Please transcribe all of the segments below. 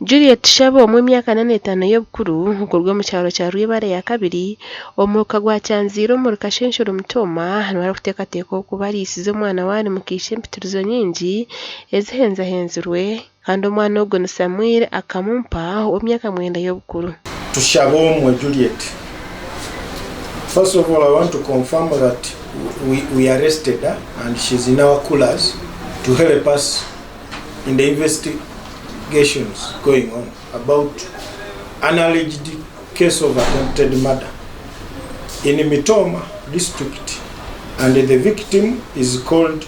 Juliet Shabo mu myaka 45 y'obukuru ukorwa mu cyaro cya Rwibare ya kabiri omwuka gwa cyanziro mu rukashenshuro mutoma hano kutekateko kubarisize umwana wari mukishe mpitirizo nyingi ezihenzahenzurwe kandi umwana ogo ni Samuel akamumpa wo myaka 9 y'obukuru. Tushabo mu Juliet. First of all, I want to confirm that we arrested her and she's in our coolers to help us in the investigations going on about an alleged case of attempted murder in Mitoma district, and the victim is called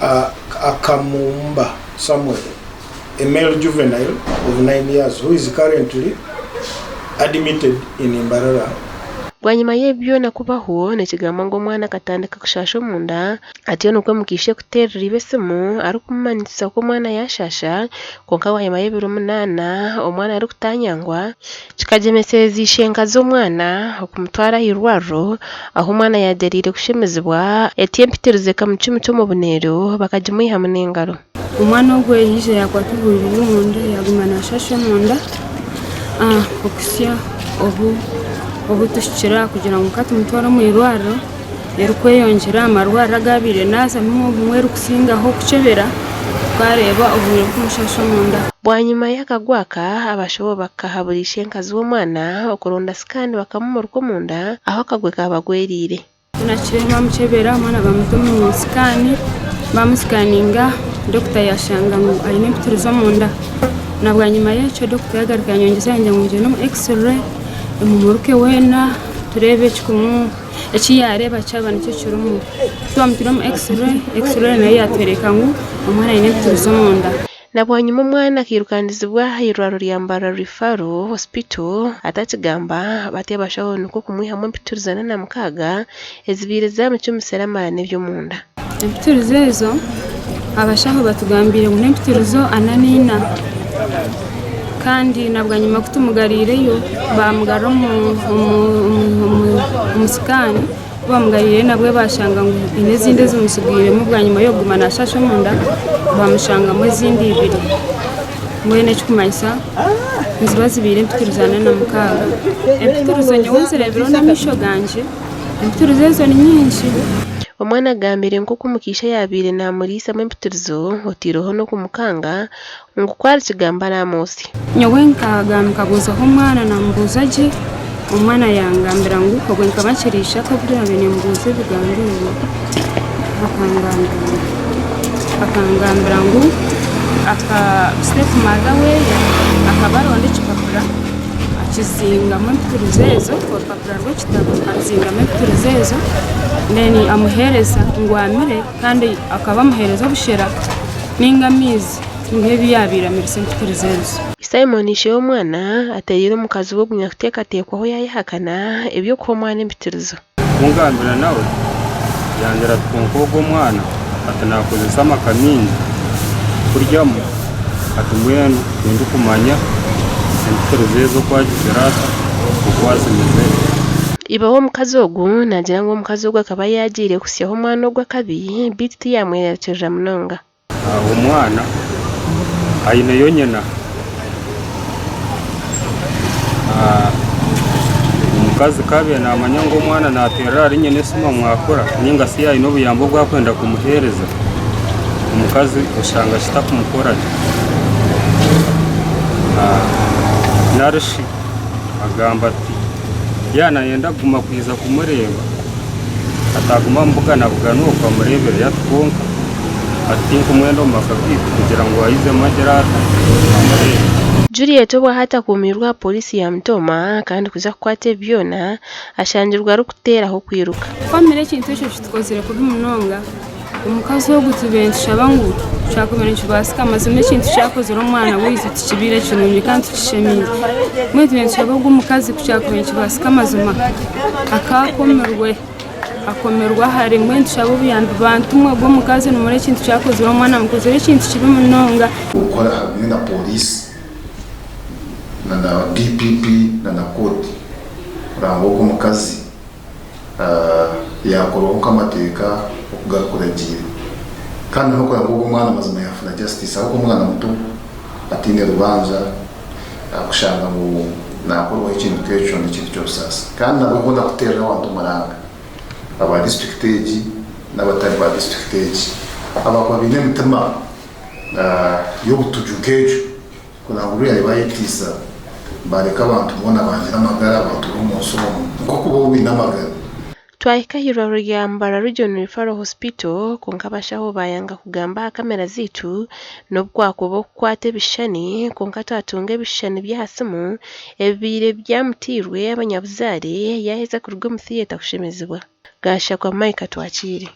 Akamumba Samuel, a male juvenile of 9 years who is currently admitted in Imbarara. Gwanyuma y'ebyo nakubaho n'ekigamba ngo mwana katandika kushasha munda atiyo nuko mukishe kuterera ibesimu ari kumanitsa ko mwana yashasha konka wanyuma y'ebiro 8 omwana ari kutanyangwa kikajemeseza ishenga zo mwana okumutwara hirwaro aho mwana yaderire kushemezebwa etiye mpitirize kamucumi cyo mu bunero bakajimuyiha munengaro. Umwana ogwe yije yakwatubulira munda yagumana shasha munda okusya obu tushikira kugira ngo kati mutwara mu irwaro yerukweyongera amarwara agabire naza mumwe rukusingaho kucebera twareba ubure bw'umushasha munda. Bwanyuma y'akagwaka abashobo bakahaburisha enkazi w'umwana okuronda scan bakamumurwa munda aho akagwe kabagwerire. Tunakirema mucebera mwana bamutoma mu scan bamuscaninga Dr. yashanga ngo ayine mpitirizo munda na bwanyuma y'icyo Dr. yagarika nyongeza njya mu no x-ray umuruke wena turebe kikumu ekiyareba cyabana cyo kirumu twamutira x-ray nayo yatwereka ngo umwana yine mpitirizo munda. Nabwanyuma umwana akirukandizibwa hirwaro ryambara Rifaro Hospital atakigamba batebashaho nuko kumwiha mpitirizo na mukaga ezibire za mucyumusera n'ibyo munda. Mpitirizo ezo abashaho batugambire ngo mpitirizo ananina kandi nabwanyuma kutumugarireyo bamugaro mu musikani bamugarire nabwe bashanga ngo inezinde zumusigire mu bwanyuma yo gumana shasho munda bamushanga mu zindi ibiri mwene cyukumayisa nzibazibire mpitirizana na mukaga mpitirizo nyonzere biro n'amisho ganje mpitirizo ezo ni nyinshi. Omwana gambire nko kumukisha yabire na murisa mpitirizo otiroho no kumukanga ngo kwari kigamba na Mosi nyowe nkagamuka guza ho mwana na mbuzaje umwana yangambira ngo kogwe nkabakirisha ko byo bene mbuze bigambire akangambira ngo aka step mother akabaronde kipapura akizinga mpitirizo ezo papura rwo kitabo azinga mpitirizo ezo neni amuhereza ngo amire kandi akaba muhereza bushera n'ingamizi ngebi yabira mirise mpitirizo ezo. Simon ishe umwana atayiro mukazi wo gunyakutekatekwa aho yayihakana ibyo ko mwana mpitirizo kungambira nawe yandera twonkogo mwana atanakoze sama kamingi kuryamo atumwenu ndi kumanya mpitirizo ezo kwa giserata ukwazimeze ibaho mukazi ogu nagira ngo mukazi ogu akaba yagire kusyaho umwana ogwa kabi biti yamwerekeje munonga umwana ayine yonyena umukazi kabe namanya ngo umwana naterera ari nyene suma mwakora ninga si yayi no buyambo bwa kwenda kumuhereza umukazi ushanga shita kumukora narishi agamba ati yana yenda guma kwiza kumureba ataguma mbuga navuga nuko amurebera yatwonka ati kumwendo makabwiko kugira ngo ayize magerata amurebe. Juliet obwa hata kumirwa polisi ya Mtoma kandi kuza kwate byona ashanjirwa ari kutera aho kwiruka. Famire kintu cyo kitkozere kubi munonga umukazi wo gutubentisha bangu cyakomera cyubasika mazime kintu cyakoze ro mwana wize tikibire kinumye kandi kishemiye mwe tubentisha bwo umukazi kucyakomera cyubasika mazuma akakomerwe akomerwa hari mwe tushabo biyamba bantu mwe bwo mukazi numure kintu cyakoze ro mwana mukozere kintu kibi munonga ukora hamwe na polisi na DPP na koti rango ko mukazi yakoro kamateka okugakuragira kandi nuko yango umwana mazima yafuna justice ako umwana muto atine rubanza akushanga ngo nakorwa ikintu kecyo n'ikintu cyose sasa kandi nabo nkunda gutera abantu maranga aba district age n'abatari ba district age abakwa bine mutema yo butujukejo kuna nguriya bayitisa bareka abantu mubona bangira amagara abantu umunsi umwe kuko bo binamagara twahikahirwa rugambara Regional Referral Hospital kunkabashaho bayanga kugamba kamera zitu nobwako bo kwate bishani kunkatatunge bishani byahasimu ebire byamutirwe abanyabuzare yaheza ku rwo mu theater kushemezibwa gasha kwa Mike twakire